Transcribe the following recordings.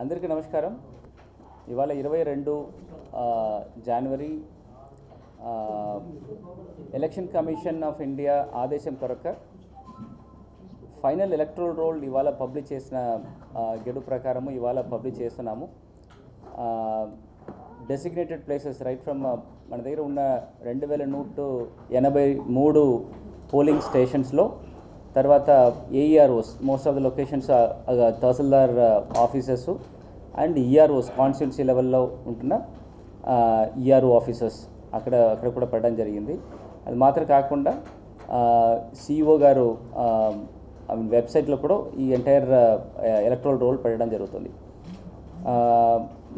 అందరికీ నమస్కారం. ఇవాళ 22 జనవరి ఎలక్షన్ కమిషన్ ఆఫ్ ఇండియా ఆదేశం కొరకు ఫైనల్ ఎలక్టరల్ రోల్ ఇవాళ పబ్లిష్ చేసిన గడువు ప్రకారము ఇవాళ పబ్లిష్ చేస్తున్నాము. డెసిగ్నేటెడ్ ప్లేసెస్ రైట్ ఫ్రమ్ మన దగ్గర ఉన్న 2183 పోలింగ్ స్టేషన్స్లో, తర్వాత AEROs most of the locations tahsildar offices and EROs constituency లెవెల్లో ఉంటున్న ఈఆర్ఓ ఆఫీసర్స్ అక్కడ కూడా పెట్టడం జరిగింది. అది మాత్రం కాకుండా సిఇఓ గారు వెబ్సైట్లో కూడా ఈ ఎంటైర్ ఎలక్టరల్ రోల్ పెట్టడం జరుగుతుంది.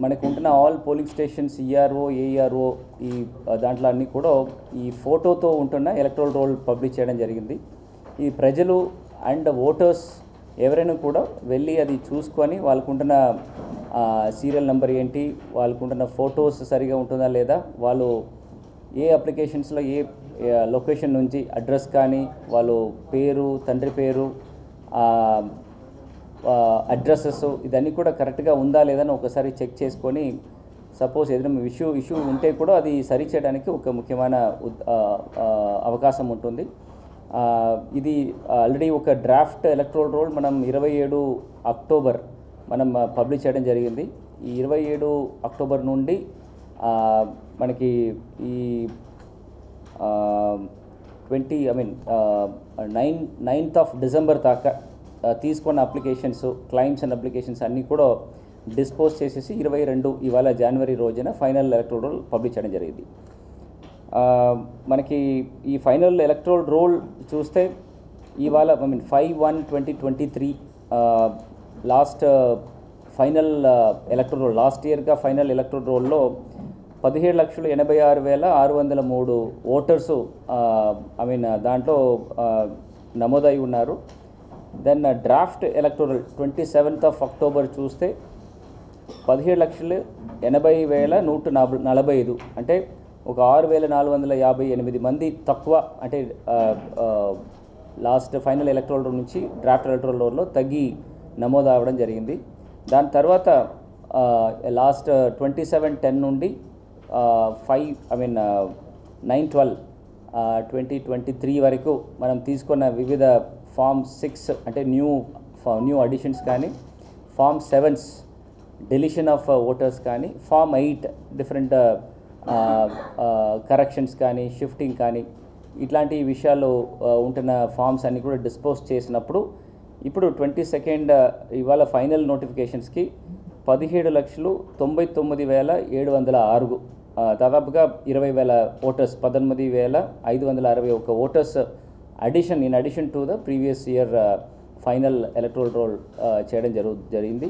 మనకు ఉంటున్న all polling stations ERO AERO ఈ దాంట్లో అన్నీ కూడా ఈ ఫోటోతో ఉంటున్న ఎలక్టరల్ రోల్ పబ్లిష్ చేయడం జరిగింది. ఈ ప్రజలు అండ్ ఓటర్స్ ఎవరైనా కూడా వెళ్ళి అది చూసుకొని వాళ్ళకుంటున్న సీరియల్ నెంబర్ ఏంటి, వాళ్ళకుంటున్న ఫొటోస్ సరిగా ఉంటుందా లేదా, వాళ్ళు ఏ అప్లికేషన్స్లో ఏ లొకేషన్ నుంచి అడ్రస్ కానీ వాళ్ళు పేరు, తండ్రి పేరు, అడ్రస్సెస్ ఇదన్నీ కూడా కరెక్ట్గా ఉందా లేదని ఒకసారి చెక్ చేసుకొని సపోజ్ ఏదైనా ఇష్యూ ఉంటే కూడా అది సరి చేయడానికి ఒక ముఖ్యమైన అవకాశం ఉంటుంది. ఇది ఆల్రెడీ ఒక డ్రాఫ్ట్ ఎలక్టరల్ రోల్ మనం 27 అక్టోబర్ మనం పబ్లిష్ చేయడం జరిగింది. ఈ 27 అక్టోబర్ నుండి మనకి ఈ 9th ఆఫ్ డిసెంబర్ దాకా తీసుకున్న అప్లికేషన్స్, క్లైమ్స్ అండ్ అప్లికేషన్స్ అన్నీ కూడా డిస్పోజ్ చేసేసి 22 ఇవాళ జనవరి రోజున ఫైనల్ ఎలక్టరల్ రోల్ పబ్లిష్ చేయడం జరిగింది. మనకి ఈ ఫైనల్ ఎలక్టరల్ రోల్ చూస్తే ఇవాళ 5/1/2023 last final electoral roll, last ఇయర్గా ఫైనల్ ఎలక్టరల్ రోల్లో 17,86,603 ఓటర్సు దాంట్లో నమోదై ఉన్నారు. Then draft electoral 27th of October చూస్తే 17,80,145 అంటే ఒక 6,458 మంది తక్కువ, అంటే లాస్ట్ ఫైనల్ ఎలక్టరల్ రోల్ నుంచి డ్రాఫ్ట్ ఎలక్టరల్ రోల్లో తగ్గి నమోదు అవ్వడం జరిగింది. దాని తర్వాత లాస్ట్ 27/10 నుండి 9/12/2023 వరకు మనం తీసుకున్న వివిధ ఫామ్ 6 అంటే న్యూ అడిషన్స్ కానీ, ఫామ్ 7 డెలిషన్ ఆఫ్ ఓటర్స్ కానీ, ఫామ్ 8 డిఫరెంట్ కరెక్షన్స్ కానీ, షిఫ్టింగ్ కానీ, ఇట్లాంటి విషయాలు ఉంటున్న ఫామ్స్ అన్నీ కూడా డిస్పోజ్ చేసినప్పుడు ఇప్పుడు 22nd ఇవాళ ఫైనల్ నోటిఫికేషన్స్కి 17,99,706 దాదాపుగా 20,000 voters, 19,561 voters addition in addition to the previous year final electoral roll చేయడం జరుగుతుంది.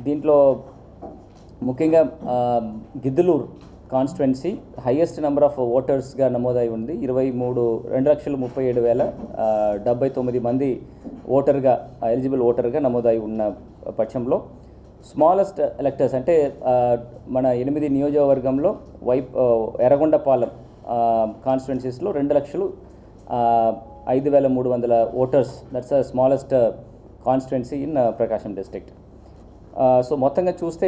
దీంట్లో ముఖ్యంగా Giddalur constituency highest number of ఓటర్స్గా నమోదై ఉంది. 2,37,079 మంది ఓటర్గా, ఎలిజిబుల్ ఓటర్గా నమోదై ఉన్న పక్షంలో స్మాలెస్ట్ ఎలక్టర్స్ అంటే మన 8 నియోజకవర్గంలో ఎర్రగొండపాలెం కాన్స్టిట్యున్సీస్లో 2,05,300 voters, that's the smallest constituency in Prakasam district. So మొత్తంగా చూస్తే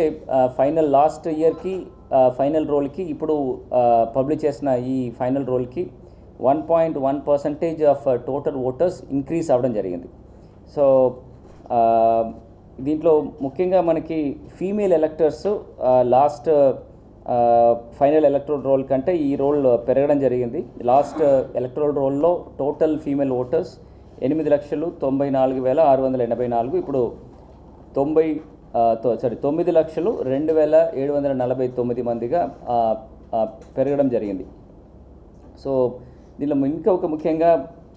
ఫైనల్ లాస్ట్ ఇయర్కి ఫైనల్ రోల్కి ఇప్పుడు పబ్లిష్ చేసిన ఈ ఫైనల్ రోల్కి 1.1% ఆఫ్ టోటల్ ఓటర్స్ ఇంక్రీజ్ అవ్వడం జరిగింది. సో దీంట్లో ముఖ్యంగా మనకి female electors last final electoral roll కంటే ఈ రోల్ పెరగడం జరిగింది. లాస్ట్ ఎలక్టరల్ రోల్లో టోటల్ ఫీమేల్ ఓటర్స్ 8,94,684, ఇప్పుడు 9,02,749 మందిగా పెరగడం జరిగింది. సో దీనిలో ఇంకా ఒక ముఖ్యంగా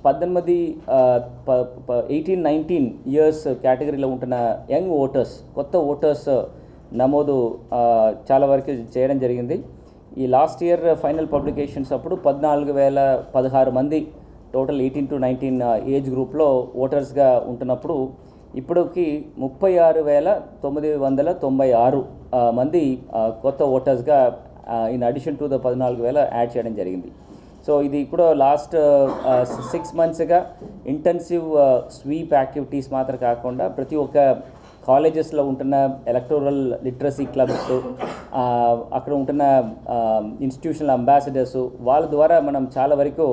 18-19 ఇయర్స్ కేటగిరీలో ఉంటున్న యంగ్ ఓటర్స్, కొత్త ఓటర్స్ నమోదు చాలా వరకు చేయడం జరిగింది. ఈ లాస్ట్ ఇయర్ ఫైనల్ పబ్లికేషన్స్ అప్పుడు 14,016 మంది టోటల్ 18 to 19 ఏజ్ గ్రూప్లో ఓటర్స్గా ఉంటున్నప్పుడు ఇప్పటికి 36,996 మంది కొత్త ఓటర్స్గా in addition to the 14,000 add చేయడం జరిగింది. సో ఇది కూడా లాస్ట్ 6 మంత్స్గా ఇంటెన్సివ్ స్వీప్ యాక్టివిటీస్ మాత్రం కాకుండా ప్రతి ఒక్క కాలేజెస్లో ఉంటున్న ఎలక్టోరల్ లిటరసీ క్లబ్స్, అక్కడ ఉంటున్న ఇన్స్టిట్యూషనల్ అంబాసిడర్స్, వాళ్ళ ద్వారా మనం చాలా వరకు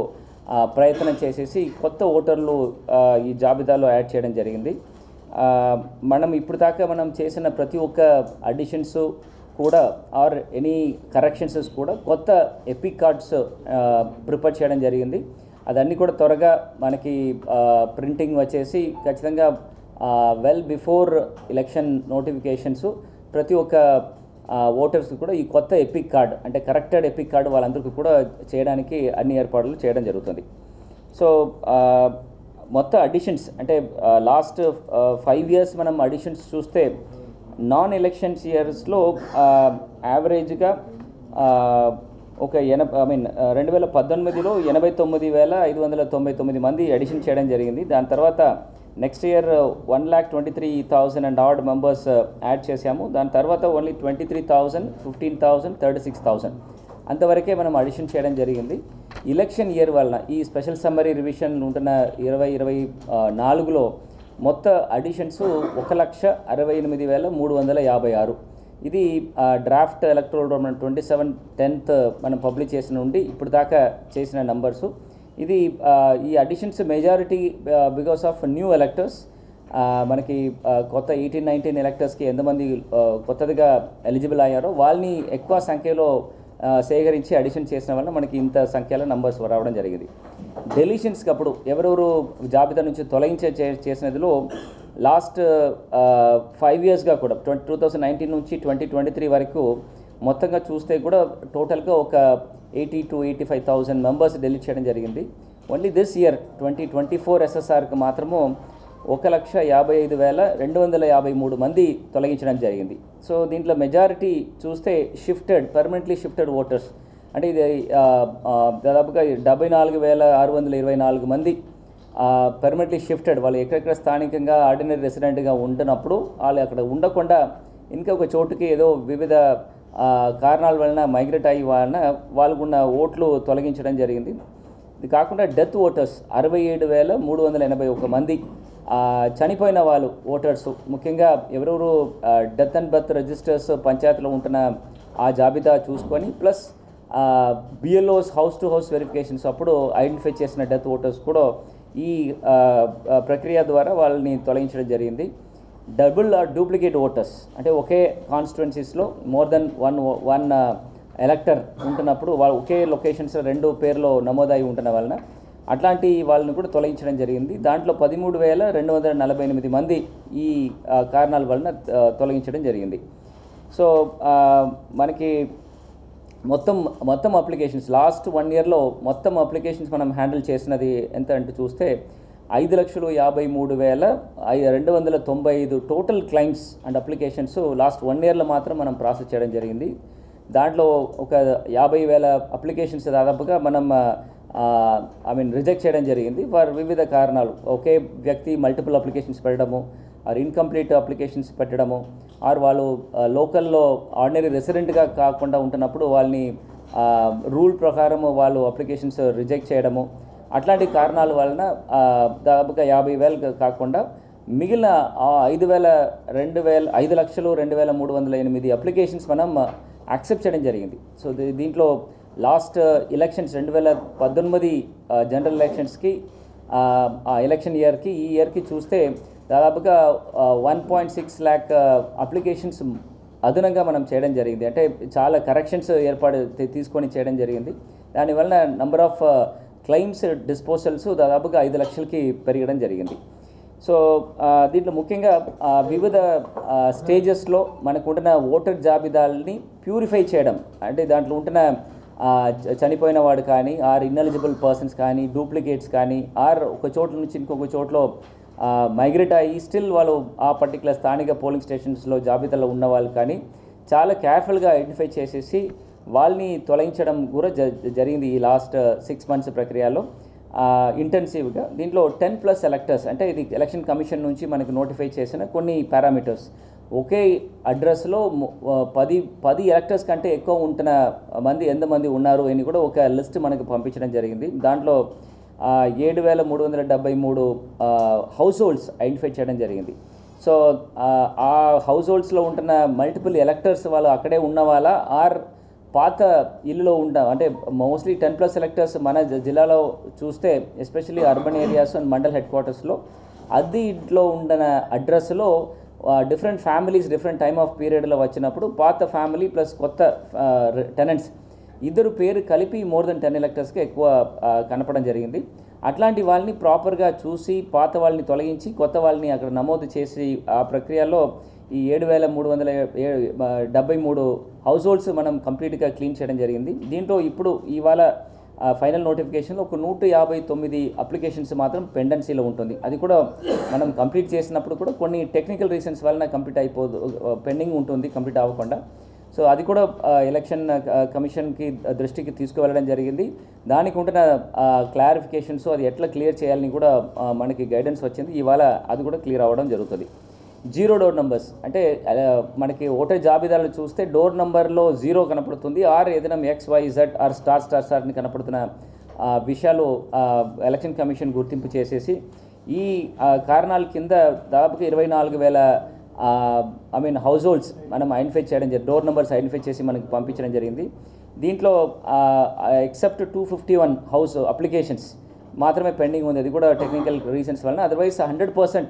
ప్రయత్నం చేసేసి కొత్త ఓటర్లు ఈ జాబితాలో యాడ్ చేయడం జరిగింది. మనం ఇప్పుడు దాకా మనం చేసిన ప్రతి ఒక్క అడిషన్స్ కూడా ఆర్ ఎనీ కరెక్షన్స్ కూడా కొత్త ఎపిక్ కార్డ్స్ ప్రిపేర్ చేయడం జరిగింది. అదన్నీ కూడా త్వరగా మనకి ప్రింటింగ్ వచ్చేసి ఖచ్చితంగా వెల్ బిఫోర్ ఎలక్షన్ నోటిఫికేషన్స్ ప్రతి ఒక్క ఓటర్స్కి కూడా ఈ కొత్త ఎపిక్ కార్డ్ అంటే కరెక్టెడ్ ఎపిక్ కార్డు వాళ్ళందరికీ కూడా చేయడానికి అన్ని ఏర్పాట్లు చేయడం జరుగుతుంది. సో మొత్తం అడిషన్స్ అంటే లాస్ట్ 5 years మనం అడిషన్స్ చూస్తే నాన్ ఎలక్షన్స్ ఇయర్స్లో యావరేజ్గా ఒక 2018లో 89,599 మంది అడిషన్ చేయడం జరిగింది. దాని తర్వాత next year 1,23,000 and odd members add చేశాము. దాని తర్వాత ఓన్లీ 23,000, 15,000, 36,000 అంతవరకే మనం అడిషన్ చేయడం జరిగింది. ఎలక్షన్ ఇయర్ వలన ఈ స్పెషల్ సమ్మరీ రివిజన్ ఉంటున్న 2024లో మొత్తం అడిషన్స్ 1,68,356. ఇది డ్రాఫ్ట్ ఎలక్టోరల్ రోల్ 27/10 మనం పబ్లిష్ చేసిన నుండి ఇప్పుడు దాకా చేసిన నంబర్సు. ఇది ఈ additions majority because of new electors. మనకి కొత్త 18-19 ఎలక్టర్స్కి ఎంతమంది కొత్తదిగా ఎలిజిబుల్ అయ్యారో వాళ్ళని ఎక్కువ సంఖ్యలో సేకరించి అడిషన్ చేసిన వల్ల మనకి ఇంత సంఖ్యలో నంబర్స్ రావడం జరిగింది. డెలిషన్స్కి అప్పుడు ఎవరెవరు జాబితా నుంచి చేసినదిలో లాస్ట్ 5 yearsగా కూడా 2019 నుంచి 2023 వరకు మొత్తంగా చూస్తే కూడా టోటల్గా ఒక 80,000-85,000 మెంబర్స్ డెలీట్ చేయడం జరిగింది. ఓన్లీ దిస్ ఇయర్ 2024 SSRకి మాత్రము 1,55,253 మంది తొలగించడం జరిగింది. సో దీంట్లో మెజారిటీ చూస్తే పర్మనెంట్లీ షిఫ్టెడ్ ఓటర్స్ అంటే ఇది దాదాపుగా 74,624 మంది పర్మనెంట్లీ షిఫ్టెడ్. వాళ్ళు ఎక్కడెక్కడ స్థానికంగా ఆర్డినరీ రెసిడెంట్గా ఉంటున్నప్పుడు వాళ్ళు అక్కడ ఉండకుండా ఇంకొక చోటుకి ఏదో వివిధ కారణాల వలన మైగ్రేట్ అయ్యి వలన వాళ్ళకున్న ఓట్లు తొలగించడం జరిగింది. ఇది కాకుండా డెత్ ఓటర్స్ 67,381 మంది చనిపోయిన వాళ్ళు ఓటర్స్, ముఖ్యంగా ఎవరెవరు డెత్ అండ్ బర్త్ రిజిస్టర్స్ పంచాయతీలో ఉంటున్న ఆ జాబితా చూసుకొని plus BLOs house to house verifications అప్పుడు ఐడెంటిఫై చేసిన డెత్ ఓటర్స్ కూడా ఈ ప్రక్రియ ద్వారా వాళ్ళని తొలగించడం జరిగింది. డబుల్ డూప్లికేట్ ఓటర్స్ అంటే ఒకే కాన్స్టిట్యున్సీస్లో మోర్ దెన్ వన్ ఎలక్టర్ ఉంటున్నప్పుడు వాళ్ళు ఒకే లొకేషన్స్ 2 పేర్లో నమోదై ఉంటున్న వలన అట్లాంటి వాళ్ళని కూడా తొలగించడం జరిగింది. దాంట్లో 13,248 మంది ఈ కారణాల వలన తొలగించడం జరిగింది. సో మనకి మొత్తం అప్లికేషన్స్ లాస్ట్ 1 yearలో మొత్తం అప్లికేషన్స్ మనం హ్యాండిల్ చేసినది ఎంత అంటే చూస్తే 5,53,295 total claims and applications last 1 yearలో మాత్రం మనం ప్రాసెస్ చేయడం జరిగింది. దాంట్లో ఒక 50,000 అప్లికేషన్స్ దాదాపుగా మనం రిజెక్ట్ చేయడం జరిగింది ఫర్ వివిధ కారణాలు. ఒకే వ్యక్తి మల్టిపుల్ అప్లికేషన్స్ పెట్టడము, ఆర్ ఇన్కంప్లీట్ అప్లికేషన్స్ పెట్టడము, ఆర్ వాళ్ళు లోకల్లో ఆర్డినరీ రెసిడెంట్గా కాకుండా ఉంటున్నప్పుడు వాళ్ళని రూల్ ప్రకారం వాళ్ళు అప్లికేషన్స్ రిజెక్ట్ చేయడము, అట్లాంటి కారణాల వలన దాదాపుగా 50,000 కాకుండా మిగిలిన 5,02,308 అప్లికేషన్స్ మనం యాక్సెప్ట్ చేయడం జరిగింది. సో దీంట్లో లాస్ట్ ఎలక్షన్స్ 2019 జనరల్ ఎలక్షన్స్కి ఎలక్షన్ ఇయర్కి ఈ ఇయర్కి చూస్తే దాదాపుగా 1.6 lakh అప్లికేషన్స్ అదనంగా మనం చేయడం జరిగింది. అంటే చాలా కరెక్షన్స్ తీసుకొని చేయడం జరిగింది. దానివల్ల నంబర్ ఆఫ్ క్లెయిమ్స్ డిస్పోజల్స్ దాదాపుగా 5 లక్షలకి పెరగడం జరిగింది. సో దీంట్లో ముఖ్యంగా వివిధ స్టేజెస్లో మనకు ఉంటున్న ఓటర్ జాబితాలని ప్యూరిఫై చేయడం, అంటే దాంట్లో ఉంటున్న చనిపోయిన వాడు కానీ ఆర్ ఇన్ఎలిజిబుల్ పర్సన్స్ కానీ డూప్లికేట్స్ కానీ ఆర్ ఒక చోట్ల నుంచి ఇంకొక చోట్లో మైగ్రేట్ అయ్యి స్టిల్ వాళ్ళు ఆ పర్టికులర్ స్థానిక పోలింగ్ స్టేషన్స్లో జాబితాలో ఉన్న వాళ్ళు కానీ చాలా కేర్ఫుల్గా ఐడెంటిఫై చేసేసి వాళ్ళని తొలగించడం కూడా జరిగింది ఈ లాస్ట్ 6 months ప్రక్రియలో ఇంటెన్సివ్గా. దీంట్లో 10+ ఎలక్టర్స్ అంటే ఇది ఎలక్షన్ కమిషన్ నుంచి మనకు నోటిఫై చేసిన కొన్ని పారామీటర్స్. ఒకే అడ్రస్లో 10 ఎలక్టర్స్ కంటే ఎక్కువ ఉంటున్న మంది ఎంతమంది ఉన్నారు అని కూడా ఒక లిస్ట్ మనకు పంపించడం జరిగింది. దాంట్లో 7,373 హౌస్ హోల్డ్స్ ఐడెంటిఫై చేయడం జరిగింది. సో ఆ హౌస్ హోల్డ్స్లో ఉంటున్న మల్టిపుల్ ఎలక్టర్స్ వాళ్ళు అక్కడే ఉన్న వాళ్ళ ఆర్ పాత ఇల్లులో అంటే మోస్ట్లీ 10+ ఎలక్టర్స్ మన జిల్లాలో చూస్తే especially urban areas and mandal head క్వార్టర్స్లో అది ఇంట్లో ఉన్న అడ్రస్లో different families different time of పీరియడ్లో వచ్చినప్పుడు పాత ఫ్యామిలీ ప్లస్ కొత్త టెనెంట్స్ ఇద్దరు పేరు కలిపి మోర్ దెన్ 10 ఎలక్టర్స్కి ఎక్కువ కనపడడం జరిగింది. అట్లాంటి వాళ్ళని ప్రాపర్గా చూసి పాత వాళ్ళని తొలగించి కొత్త వాళ్ళని అక్కడ నమోదు చేసి ఆ ప్రక్రియలో ఈ 7,373 హౌస్ హోల్డ్స్ మనం కంప్లీట్గా క్లీన్ చేయడం జరిగింది. దీంట్లో ఇప్పుడు ఇవాళ ఫైనల్ నోటిఫికేషన్లో ఒక 159 అప్లికేషన్స్ మాత్రం పెండెన్సీలో ఉంటుంది. అది కూడా మనం కంప్లీట్ చేసినప్పుడు కూడా కొన్ని టెక్నికల్ రీజన్స్ వలన కంప్లీట్ అయిపోదు, పెండింగ్ ఉంటుంది కంప్లీట్ అవ్వకుండా. సో అది కూడా ఎలక్షన్ కమిషన్కి దృష్టికి తీసుకువెళ్ళడం జరిగింది. దానికి ఉంటున్న క్లారిఫికేషన్స్ అది ఎట్లా క్లియర్ చేయాలని కూడా మనకి గైడెన్స్ వచ్చింది. ఇవాళ అది కూడా క్లియర్ అవ్వడం జరుగుతుంది. 0 డోర్ నంబర్స్ అంటే మనకి ఓటర్ జాబితాలు చూస్తే డోర్ నంబర్లో 0 కనపడుతుంది, ఆర్ ఏదైనా XYZ ఆర్ స్టార్ని కనపడుతున్న విషయాలు ఎలక్షన్ కమిషన్ గుర్తింపు చేసేసి ఈ కారణాల కింద దాదాపుగా 24,000 హౌస్ హోల్డ్స్ మనం ఐడెంటిఫై చేయడం జరిగింది. డోర్ నెంబర్స్ ఐడెంటిఫై చేసి మనకి పంపించడం జరిగింది. దీంట్లో ఎక్సెప్ట్ 251 హౌస్ అప్లికేషన్స్ మాత్రమే పెండింగ్ ఉంది. అది కూడా టెక్నికల్ రీజన్స్ వలన. అదర్వైజ్ 100%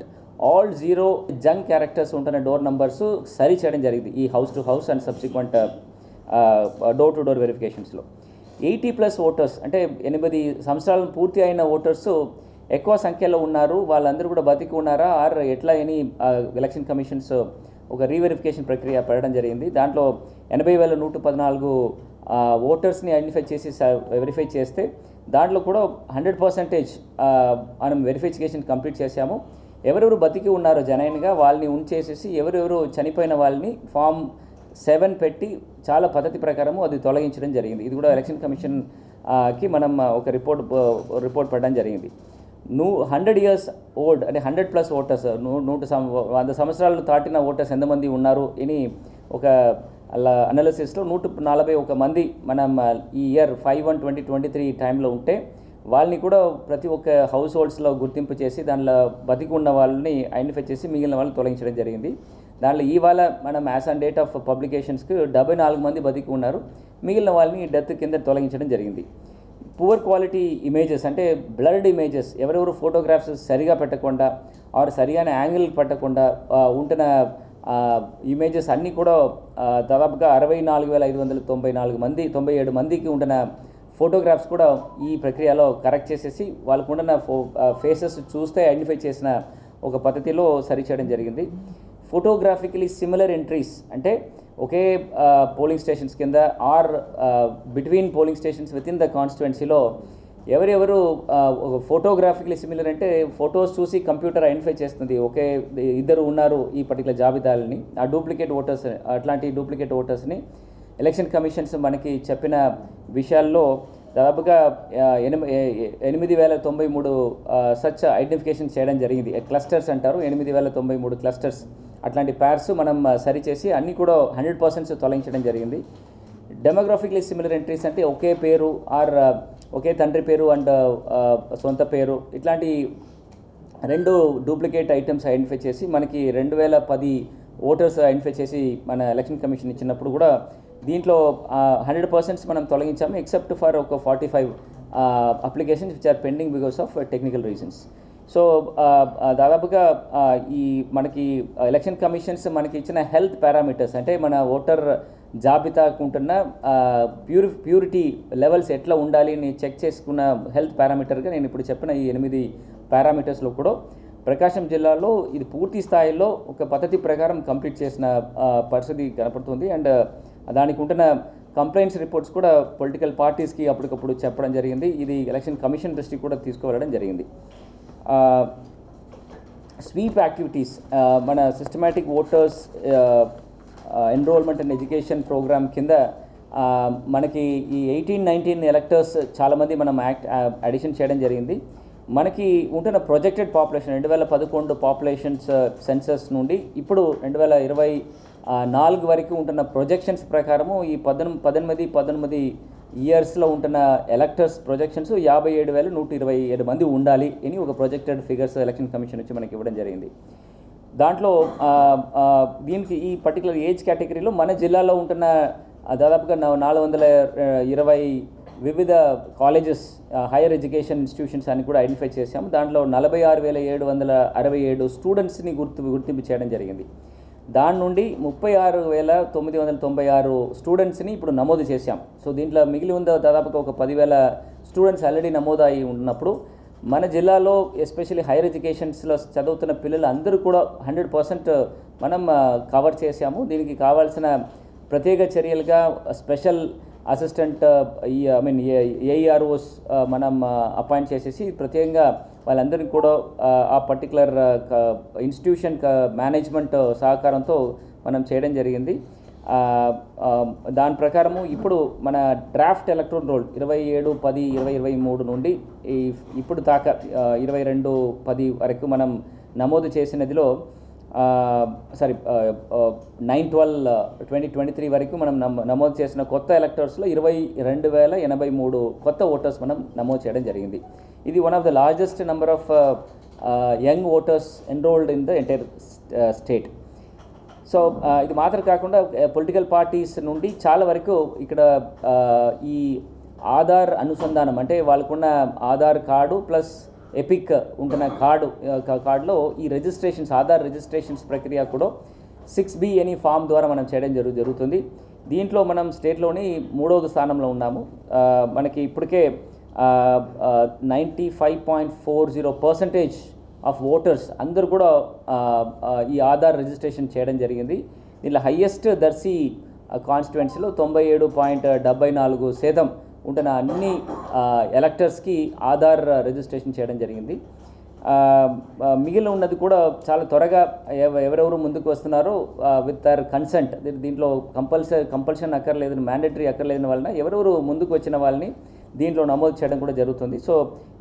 ఆల్ 0 జంక్ క్యారెక్టర్స్ ఉంటున్న డోర్ నంబర్స్ సరి చేయడం జరిగింది ఈ house to house and subsequent door to door వెరిఫికేషన్స్లో. 80+ ఓటర్స్ అంటే 8 సంవత్సరాలు పూర్తి అయిన ఓటర్స్ ఎక్కువ సంఖ్యలో ఉన్నారు. వాళ్ళందరూ కూడా బతికి ఉన్నారా ఆర్ ఎట్లా అని ఎలక్షన్ కమిషన్స్ ఒక రీవెరిఫికేషన్ ప్రక్రియ పెట్టడం జరిగింది. దాంట్లో 80,114 ఓటర్స్ని ఐడెంటిఫై చేసి వెరిఫై చేస్తే దాంట్లో కూడా 100% మనం వెరిఫికేషన్ కంప్లీట్ చేశాము. ఎవరెవరు బతికి ఉన్నారో జనైన్గా వాళ్ళని ఉంచేసేసి ఎవరెవరు చనిపోయిన వాళ్ళని ఫామ్ 7 పెట్టి చాలా పద్ధతి ప్రకారము అది తొలగించడం జరిగింది. ఇది కూడా ఎలక్షన్ కమిషన్కి మనం ఒక రిపోర్ట్ పెట్టడం జరిగింది. 100 years ఓల్డ్ అంటే 100+ ఓటర్స్ 100 సంవత్సరాలు దాటిన ఓటర్స్ ఎంతమంది ఉన్నారు అని ఒక అనాలిసిస్లో 141 మంది మనం ఈ ఇయర్ 5/1/2023 టైంలో ఉంటే వాళ్ళని కూడా ప్రతి ఒక్క హౌస్ హోల్డ్స్లో గుర్తింపు చేసి దానిలో బతికి ఉన్న వాళ్ళని ఐడెంటిఫై చేసి మిగిలిన వాళ్ళని తొలగించడం జరిగింది. దాంట్లో ఇవాళ మనం యాజ్ ఆన్ డేట్ ఆఫ్ పబ్లికేషన్స్కి 74 మంది బతికి ఉన్నారు, మిగిలిన వాళ్ళని డెత్ కింద తొలగించడం జరిగింది. పువర్ క్వాలిటీ ఇమేజెస్ అంటే బ్లర్డ్ ఇమేజెస్ ఎవరెవరు ఫోటోగ్రాఫ్స్ సరిగా పెట్టకుండా ఆర్ సరిగానే యాంగిల్ పెట్టకుండా ఉంటున్న ఇమేజెస్ అన్నీ కూడా దాదాపుగా 64,597 మందికి ఉంటున్న ఫోటోగ్రాఫ్స్ కూడా ఈ ప్రక్రియలో కరెక్ట్ చేసేసి వాళ్ళకు ఉంటున్న ఫేసెస్ చూస్తే ఐడెంటిఫై చేసిన ఒక పద్ధతిలో సరి చేయడం జరిగింది. ఫోటోగ్రాఫికలీ సిమిలర్ ఎంట్రీస్ అంటే ఒకే పోలింగ్ స్టేషన్స్ కింద or between polling stations with in the కాన్స్టిట్యుయెన్సీలో ఎవరెవరు ఫోటోగ్రాఫికలీ సిమిలర్ అంటే ఫొటోస్ చూసి కంప్యూటర్ ఐడెంటిఫై చేస్తుంది ఒకే ఇద్దరు ఉన్నారు ఈ పర్టికులర్ జాబితాలని. ఆ డూప్లికేట్ ఓటర్స్ అట్లాంటి డూప్లికేట్ ఓటర్స్ని ఎలక్షన్ కమిషన్స్ మనకి చెప్పిన విషయాల్లో దాదాపుగా 8,093 సచ్ ఐడెంటిఫికేషన్ చేయడం జరిగింది. క్లస్టర్స్ అంటారు, 8,093 క్లస్టర్స్ అట్లాంటి ప్యార్స్ మనం సరిచేసి అన్నీ కూడా 100% తొలగించడం జరిగింది. డెమోగ్రాఫిక్లీ సిమిలర్ ఎంట్రీస్ అంటే ఒకే పేరు ఆర్ ఒకే తండ్రి పేరు అండ్ సొంత పేరు ఇట్లాంటి 2 డూప్లికేట్ ఐటమ్స్ ఐడెంటిఫై చేసి మనకి 2010 ఓటర్స్ ఐడెంటిఫై చేసి మన ఎలక్షన్ కమిషన్ ఇచ్చినప్పుడు కూడా దీంట్లో 100% మనం తొలగించాము ఎక్సెప్ట్ ఫర్ ఒక 45 applications which are pending because of technical reasons. So దాదాపుగా ఈ మనకి ఎలక్షన్ కమిషన్స్ మనకి ఇచ్చిన హెల్త్ పారామీటర్స్ అంటే మన ఓటర్ జాబితాకు ఉంటున్న ప్యూరిటీ లెవెల్స్ ఎట్లా ఉండాలి అని చెక్ చేసుకున్న హెల్త్ పారామీటర్గా నేను ఇప్పుడు చెప్పిన ఈ 8 పారామీటర్స్లో కూడా ప్రకాశం జిల్లాలో ఇది పూర్తి స్థాయిలో ఒక పద్ధతి ప్రకారం కంప్లీట్ చేసిన పరిస్థితి కనపడుతుంది. అండ్ దానికి ఉంటున్న కంప్లైంట్స్ రిపోర్ట్స్ కూడా పొలిటికల్ పార్టీస్కి అప్పటికప్పుడు చెప్పడం జరిగింది. ఇది ఎలక్షన్ కమిషన్ దృష్టికి కూడా తీసుకువెళ్ళడం జరిగింది. స్వీప్ యాక్టివిటీస్ మన systematic voters enrolment and education programme కింద మనకి ఈ 18-19 ఎలక్టర్స్ చాలామంది మనం అడిషన్ చేయడం జరిగింది. మనకి ఉంటున్న ప్రొజెక్టెడ్ పాపులేషన్ 2011 పాపులేషన్స్ సెన్సస్ నుండి ఇప్పుడు 2024 వరకు ఉంటున్న ప్రొజెక్షన్స్ ప్రకారము ఈ 19 ఇయర్స్లో ఉంటున్న ఎలక్టర్స్ ప్రొజెక్షన్స్ 57,127 మంది ఉండాలి అని ఒక ప్రొజెక్టెడ్ ఫిగర్స్ ఎలక్షన్ కమిషన్ వచ్చి మనకి ఇవ్వడం జరిగింది. దాంట్లో దీనికి ఈ పర్టికులర్ ఏజ్ కేటగిరీలో మన జిల్లాలో ఉంటున్న దాదాపుగా 420 వివిధ కాలేజెస్, హైయర్ ఎడ్యుకేషన్ ఇన్స్టిట్యూషన్స్ అని కూడా ఐడెంటిఫై చేశాము. దాంట్లో 46,767 స్టూడెంట్స్ని గుర్తింపు చేయడం జరిగింది. దాని నుండి 36,996 స్టూడెంట్స్ని ఇప్పుడు నమోదు చేశాం. సో దీంట్లో మిగిలి ఉందో దాదాపుగా ఒక 10,000 స్టూడెంట్స్ ఆల్రెడీ నమోదు అయి ఉన్నప్పుడు మన జిల్లాలో ఎస్పెషల్లీ హైయర్ ఎడ్యుకేషన్స్లో చదువుతున్న పిల్లలు అందరూ కూడా 100% మనం కవర్ చేశాము. దీనికి కావాల్సిన ప్రత్యేక చర్యలుగా స్పెషల్ అసిస్టెంట్ ఏఈఆర్ఓస్ మనం అపాయింట్ చేసేసి ప్రత్యేకంగా వాళ్ళందరినీ కూడా ఆ పర్టికులర్ ఇన్స్టిట్యూషన్ మేనేజ్మెంట్ సహకారంతో మనం చేయడం జరిగింది. దాని ప్రకారము ఇప్పుడు మన డ్రాఫ్ట్ ఎలక్ట్రల్ రోల్ 27/10/2023 నుండి ఇప్పుడు దాకా 22/10 వరకు మనం నమోదు చేసినదిలో 9/12/2023 వరకు మనం నమోదు చేసిన కొత్త ఎలక్టర్స్లో 22,083 కొత్త ఓటర్స్ మనం నమోదు చేయడం జరిగింది. ఇది one of the largest number of young voters enrolled in the entire state. So ఇది మాత్రం కాకుండా పొలిటికల్ పార్టీస్ నుండి చాలా వరకు ఇక్కడ ఈ ఆధార్ అనుసంధానం, అంటే వాళ్ళకున్న ఆధార్ కార్డు ప్లస్ ఎపిక్ ఉంటున్న కార్డులో ఈ రిజిస్ట్రేషన్స్, ఆధార్ రిజిస్ట్రేషన్స్ ప్రక్రియ కూడా 6B అనే ఫామ్ ద్వారా మనం చేయడం జరుగుతుంది. దీంట్లో మనం స్టేట్లోని 3వ స్థానంలో ఉన్నాము. మనకి ఇప్పటికే 95.40% ఆఫ్ ఓటర్స్ అందరూ కూడా ఈ ఆధార్ రిజిస్ట్రేషన్ చేయడం జరిగింది. దీనిలో హయ్యెస్ట్ దర్శి కాన్స్టిట్యుయెన్సీలో 97.74% ఉంటున్న అన్ని ఎలక్టర్స్కి ఆధార్ రిజిస్ట్రేషన్ చేయడం జరిగింది. మిగిలిన ఉన్నది కూడా చాలా త్వరగా ఎవరెవరు ముందుకు వస్తున్నారో విత్ దర్ కన్సెంట్, దీంట్లో కంపల్షన్ అక్కర్లేదు, మ్యాండేటరీ అక్కర్లేని వలన ఎవరెవరు ముందుకు వచ్చిన వాళ్ళని దీంట్లో నమోదు చేయడం కూడా జరుగుతుంది. సో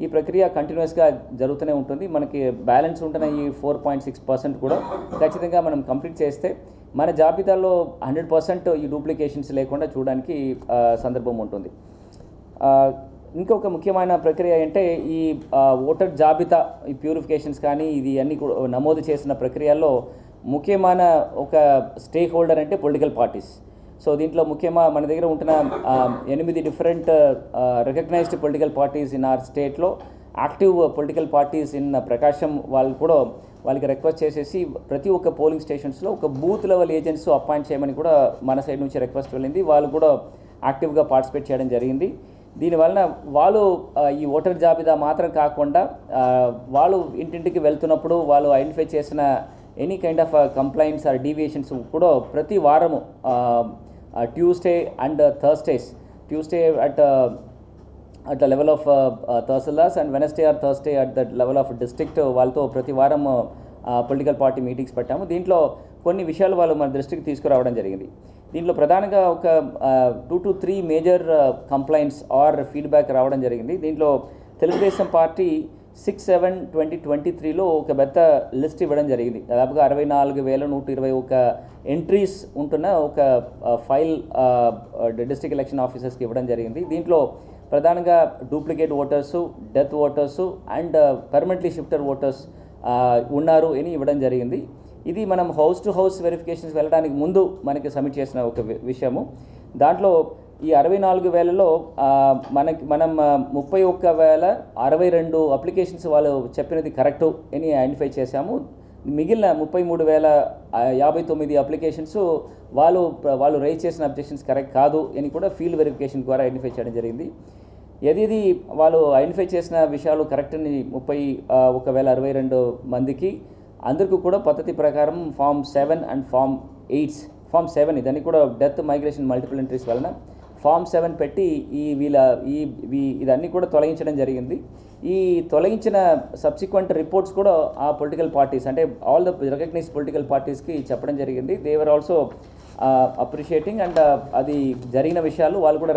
ఈ ప్రక్రియ కంటిన్యూస్గా జరుగుతూనే ఉంటుంది. మనకి బ్యాలెన్స్ ఉంటున్న ఈ 4.6% కూడా ఖచ్చితంగా మనం కంప్లీట్ చేస్తే మన జాబితాలో 100% ఈ డూప్లికేషన్స్ లేకుండా చూడడానికి సందర్భం ఉంటుంది. ఇంకొక ముఖ్యమైన ప్రక్రియ అంటే ఈ ఓటర్ జాబితా, ఈ ప్యూరిఫికేషన్స్ కానీ ఇది అన్నీ కూడా నమోదు చేసిన ప్రక్రియలో ముఖ్యమైన ఒక స్టేక్ హోల్డర్ అంటే పొలిటికల్ పార్టీస్. సో దీంట్లో ముఖ్యంగా మన దగ్గర ఉంటున్న 8 different recognised political parties in our స్టేట్లో, active political parties in Prakasam వాళ్ళు కూడా వాళ్ళకి రిక్వెస్ట్ చేసేసి ప్రతి ఒక్క పోలింగ్ స్టేషన్స్లో ఒక బూత్ లెవెల్ ఏజెంట్స్ అపాయింట్ చేయమని కూడా మన సైడ్ నుంచి రిక్వెస్ట్ వెళ్ళింది. వాళ్ళు కూడా యాక్టివ్గా పార్టిసిపేట్ చేయడం జరిగింది. దీనివలన వాళ్ళు ఈ ఓటర్ జాబితా మాత్రం కాకుండా వాళ్ళు ఇంటింటికి వెళ్తున్నప్పుడు వాళ్ళు ఐడెంటిఫై చేసిన any kind of complaints or deviations కూడా ప్రతి వారము Tuesday and Thursdays, Tuesday at the level of tahsildars and Wednesday or Thursday at the level of district వాళ్ళతో ప్రతి వారం పొలిటికల్ పార్టీ మీటింగ్స్ పెట్టాము. దీంట్లో కొన్ని విషయాలు వాళ్ళు మన దృష్టికి తీసుకురావడం జరిగింది. దీంట్లో ప్రధానంగా ఒక 2 to 3 major complaints or feedback రావడం జరిగింది. దీంట్లో తెలుగుదేశం పార్టీ 6/7/2023లో ఒక పెద్ద లిస్ట్ ఇవ్వడం జరిగింది. దాదాపుగా 64,121 ఎంట్రీస్ ఉంటున్న ఒక ఫైల్ డిస్ట్రిక్ట్ ఎలక్షన్ ఆఫీసర్స్కి ఇవ్వడం జరిగింది. దీంట్లో ప్రధానంగా duplicate voters, death voters and permanently shifter voters ఉన్నారు అని ఇవ్వడం జరిగింది. ఇది మనం హౌస్ టు హౌస్ వెరిఫికేషన్స్ వెళ్ళడానికి ముందు మనకి సబ్మిట్ చేసిన ఒక విషయము. దాంట్లో ఈ 64,000లో మనం 31,062 అప్లికేషన్స్ వాళ్ళు చెప్పినది కరెక్టు అని ఐడెంటిఫై చేశాము. మిగిలిన 33,059 అప్లికేషన్స్ వాళ్ళు రైజ్ చేసిన అబ్జెక్షన్స్ కరెక్ట్ కాదు అని కూడా ఫీల్డ్ వెరిఫికేషన్ ద్వారా ఐడెంటిఫై చేయడం జరిగింది. ఏది వాళ్ళు ఐడెంటిఫై చేసిన విషయాలు కరెక్ట్ అని 31,062 మందికి అందరికీ కూడా పద్ధతి ప్రకారం ఫామ్ 7 అండ్ ఫామ్ 8, ఫామ్ 7 ఇదని కూడా డెత్ మైగ్రేషన్ మల్టిపుల్ ఎంట్రీస్ వలన ఫామ్ 7 పెట్టి ఇదన్నీ కూడా తొలగించడం జరిగింది. ఈ తొలగించిన సబ్సిక్వెంట్ రిపోర్ట్స్ కూడా ఆ పొలిటికల్ పార్టీస్ అంటే ఆల్ ద రికగ్నైజ్డ్ పొలిటికల్ పార్టీస్కి చెప్పడం జరిగింది. They were also appreciating and అది జరిగిన విషయాలు వాళ్ళు కూడా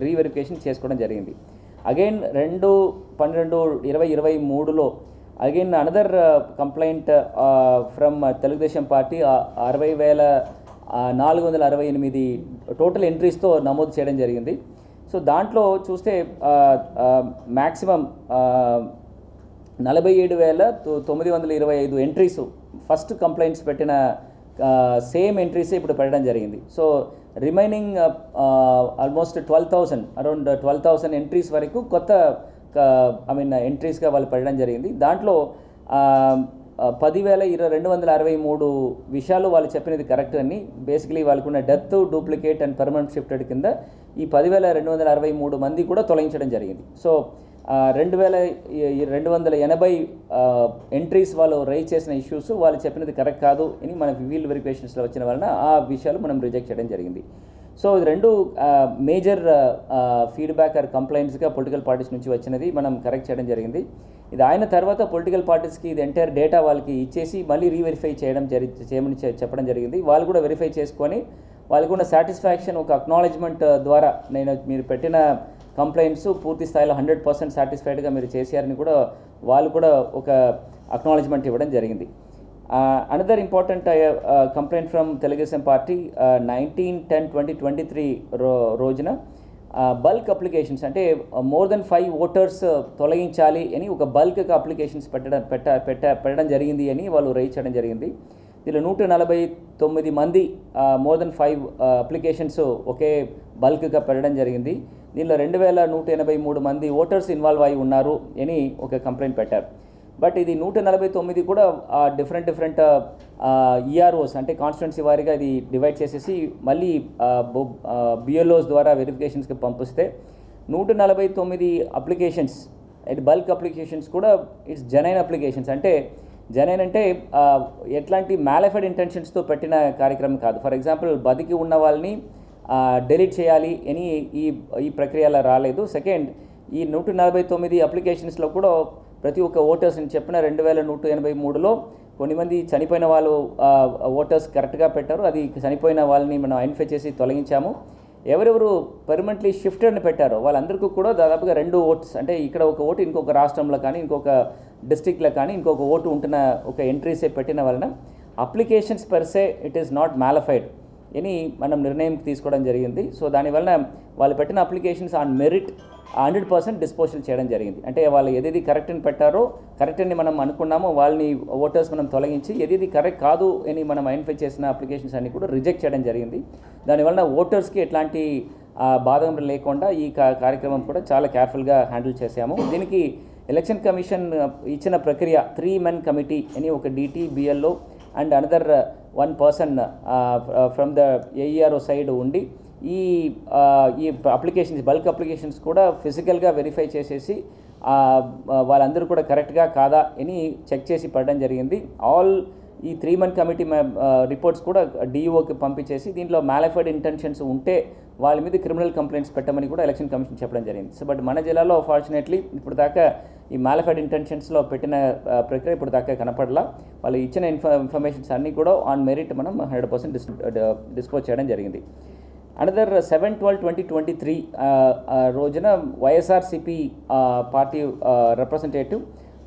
రీవెరిఫికేషన్ చేసుకోవడం జరిగింది. అగైన్ 2/12/2023లో again another complaint from Telugu Desam party 60,468 total ఎంట్రీస్తో నమోదు చేయడం జరిగింది. సో దాంట్లో చూస్తే మ్యాక్సిమం 47,925 ఎంట్రీస్ ఫస్ట్ కంప్లైంట్స్ పెట్టిన సేమ్ ఎంట్రీసే ఇప్పుడు పెట్టడం జరిగింది. So remaining almost 12,000 around 12,000 entries వరకు కొత్త ఎంట్రీస్గా వాళ్ళు పెట్టడం జరిగింది. దాంట్లో 10,263 విషయాలు వాళ్ళు చెప్పినది కరెక్ట్ అని, బేసికలీ వాళ్ళకున్న death, duplicate and permanent shifted కింద ఈ 10,263 మంది కూడా తొలగించడం జరిగింది. సో 2,280 ఎంట్రీస్ వాళ్ళు రైజ్ చేసిన ఇష్యూస్ వాళ్ళు చెప్పినది కరెక్ట్ కాదు అని మన ఫీల్డ్ వెరిఫికేషన్స్లో వచ్చిన వలన ఆ విషయాలు మనం రిజెక్ట్ చేయడం జరిగింది. సో ఇది రెండు మేజర్ ఫీడ్బ్యాక్ ఆర్ కంప్లైంట్స్గా పొలిటికల్ పార్టీస్ నుంచి వచ్చినది మనం కరెక్ట్ చేయడం జరిగింది. ఇది అయిన తర్వాత పొలిటికల్ పార్టీస్కి ఇది ఎంటైర్ డేటా వాళ్ళకి ఇచ్చేసి మళ్ళీ రీవెరిఫై చేయమని చెప్పడం జరిగింది. వాళ్ళు కూడా వెరిఫై చేసుకొని వాళ్ళకు ఉన్న సాటిస్ఫాక్షన్ ఒక అక్నాలెడ్జ్మెంట్ ద్వారా మీరు పెట్టిన కంప్లైంట్స్ పూర్తి స్థాయిలో 100% సాటిస్ఫైడ్గా మీరు చేశారని కూడా వాళ్ళు కూడా ఒక అక్నాలెడ్జ్మెంట్ ఇవ్వడం జరిగింది. Another important complaint from Telugu Desam party 19/10/2023 రోజున బల్క్ అప్లికేషన్స్ అంటే మోర్ దెన్ 5 ఓటర్స్ తొలగించాలి అని ఒక బల్క్ అప్లికేషన్స్ పెట్టడం జరిగింది అని వాళ్ళు రైజ్ చేయడం జరిగింది. దీనిలో 149 మంది మోర్ దెన్ 5 అప్లికేషన్స్ ఒకే బల్క్గా పెట్టడం జరిగింది. దీనిలో 2,183 మంది ఓటర్స్ ఇన్వాల్వ్ అయి ఉన్నారు అని ఒక కంప్లైంట్ పెట్టారు. బట్ ఇది 149 కూడా డిఫరెంట్ ఈఆర్ఓస్ అంటే కాన్స్టిట్యున్సీ వారీగా ఇది డివైడ్ చేసేసి మళ్ళీ బిఎల్ఓస్ ద్వారా వెరిఫికేషన్స్కి పంపిస్తే 149 అప్లికేషన్స్ ఇది బల్క్ అప్లికేషన్స్ కూడా ఇట్స్ జెన్యూన్ అప్లికేషన్స్. అంటే జెన్యూన్ అంటే ఎట్లాంటి మ్యాలిఫైడ్ ఇంటెన్షన్స్తో పెట్టిన కార్యక్రమం కాదు. ఫర్ ఎగ్జాంపుల్ బతికి ఉన్న వాళ్ళని డిలీట్ చేయాలి అని ఈ ప్రక్రియలో రాలేదు. సెకండ్, ఈ 149 అప్లికేషన్స్లో కూడా ప్రతి ఒక్క ఓటర్స్ అని చెప్పిన 2,183లో కొన్ని మంది చనిపోయిన వాళ్ళు ఓటర్స్ కరెక్ట్గా పెట్టారు. అది చనిపోయిన వాళ్ళని మనం ఐడెంటిఫై చేసి తొలగించాము. ఎవరెవరు పర్మనెంట్లీ షిఫ్టెడ్ని పెట్టారో వాళ్ళందరికీ కూడా దాదాపుగా 2 ఓట్స్ అంటే ఇక్కడ ఒక ఓటు ఇంకొక రాష్ట్రంలో కానీ ఇంకొక డిస్ట్రిక్ట్లో కానీ ఇంకొక ఓటు ఉంటున్న ఒక ఎంట్రీసే పెట్టిన వలన applications per se it is not mala fide అని మనం నిర్ణయం తీసుకోవడం జరిగింది. సో దానివలన వాళ్ళు పెట్టిన అప్లికేషన్స్ ఆన్ మెరిట్ 100% డిస్పోజల్ చేయడం జరిగింది. అంటే వాళ్ళు ఏదేది కరెక్ట్ అని పెట్టారో కరెక్ట్ అని మనం అనుకున్నామో వాళ్ళని ఓటర్స్ మనం తొలగించి ఏదేది కరెక్ట్ కాదు అని మనం ఐడెంటిఫై చేసిన అప్లికేషన్స్ అన్ని కూడా రిజెక్ట్ చేయడం జరిగింది. దానివలన ఓటర్స్కి ఎట్లాంటి బాధ లేకుండా ఈ కార్యక్రమం కూడా చాలా కేర్ఫుల్గా హ్యాండిల్ చేశాము. దీనికి ఎలక్షన్ కమిషన్ ఇచ్చిన ప్రక్రియ 3 men కమిటీ అని ఒక DT, BLO and another 1 person from the AERO side ఉండి ఈ అప్లికేషన్స్ బల్క్ అప్లికేషన్స్ కూడా ఫిజికల్గా వెరిఫై చేసేసి వాళ్ళందరూ కూడా కరెక్ట్గా కాదా అని చెక్ చేసి పడడం జరిగింది. ఆల్ ఈ 3 men కమిటీ రిపోర్ట్స్ కూడా DEOకి పంపించేసి దీంట్లో మ్యాలిఫైడ్ ఇంటెన్షన్స్ ఉంటే వాళ్ళ మీద క్రిమినల్ కంప్లైంట్స్ పెట్టమని కూడా ఎలక్షన్ కమిషన్ చెప్పడం జరిగింది. సో బట్ మన జిల్లాలో ఫార్చునేట్లీ ఇప్పుడు దాకా ఈ మ్యాలిఫైడ్ ఇంటెన్షన్స్లో పెట్టిన ప్రక్రియ ఇప్పుడు దాకా కనపడలా. వాళ్ళు ఇచ్చిన ఇన్ఫర్మేషన్స్ అన్నీ కూడా ఆన్ మెరిట్ మనం 100% డిస్పోజ్ చేయడం జరిగింది. అనదర్ 7/12/2023 రోజున వైఎస్ఆర్సీపీ పార్టీ రిప్రజెంటేటివ్